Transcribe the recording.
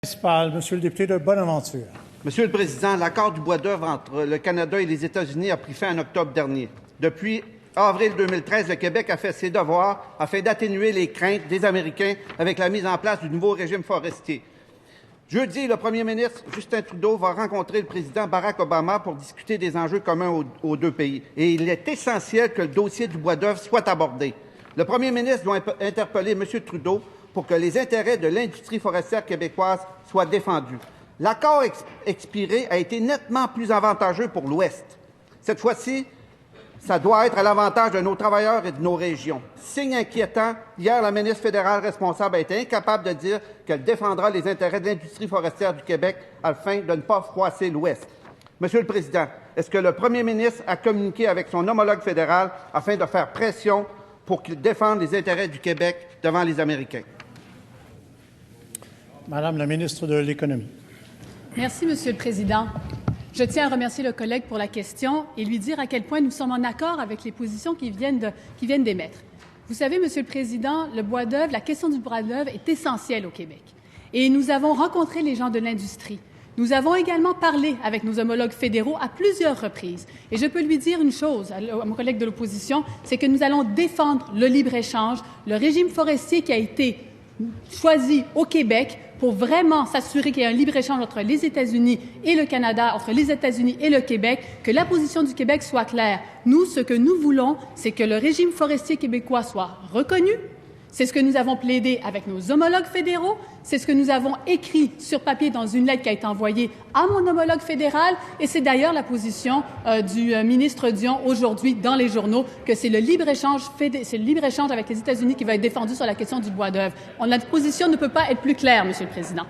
Monsieur le député de Bonaventure. Monsieur le Président, l'accord du bois d'œuvre entre le Canada et les États-Unis a pris fin en octobre dernier. Depuis avril 2013, le Québec a fait ses devoirs afin d'atténuer les craintes des Américains avec la mise en place du nouveau régime forestier. Jeudi, le premier ministre Justin Trudeau va rencontrer le président Barack Obama pour discuter des enjeux communs aux deux pays. Et il est essentiel que le dossier du bois d'œuvre soit abordé. Le premier ministre doit interpeller M. Trudeau pour que les intérêts de l'industrie forestière québécoise soient défendus. L'accord expiré a été nettement plus avantageux pour l'Ouest. Cette fois-ci, ça doit être à l'avantage de nos travailleurs et de nos régions. Signe inquiétant, hier, la ministre fédérale responsable a été incapable de dire qu'elle défendra les intérêts de l'industrie forestière du Québec afin de ne pas froisser l'Ouest. Monsieur le Président, est-ce que le premier ministre a communiqué avec son homologue fédéral afin de faire pression pour qu'il défende les intérêts du Québec devant les Américains? Madame la ministre de l'Économie. Merci, Monsieur le Président. Je tiens à remercier le collègue pour la question et lui dire à quel point nous sommes en accord avec les positions qui viennent d'émettre. Vous savez, Monsieur le Président, le bois d'œuvre, la question du bois d'œuvre est essentielle au Québec. Et nous avons rencontré les gens de l'industrie. Nous avons également parlé avec nos homologues fédéraux à plusieurs reprises. Et je peux lui dire une chose à mon collègue de l'opposition, c'est que nous allons défendre le libre-échange, le régime forestier qui a été choisi au Québec pour vraiment s'assurer qu'il y ait un libre-échange entre les États-Unis et le Canada, entre les États-Unis et le Québec, que la position du Québec soit claire. Nous, ce que nous voulons, c'est que le régime forestier québécois soit reconnu. C'est ce que nous avons plaidé avec nos homologues fédéraux. C'est ce que nous avons écrit sur papier dans une lettre qui a été envoyée à mon homologue fédéral. Et c'est d'ailleurs la position du ministre Dion aujourd'hui dans les journaux, que c'est le libre-échange avec les États-Unis qui va être défendu sur la question du bois d'œuvre. Notre position ne peut pas être plus claire, Monsieur le Président.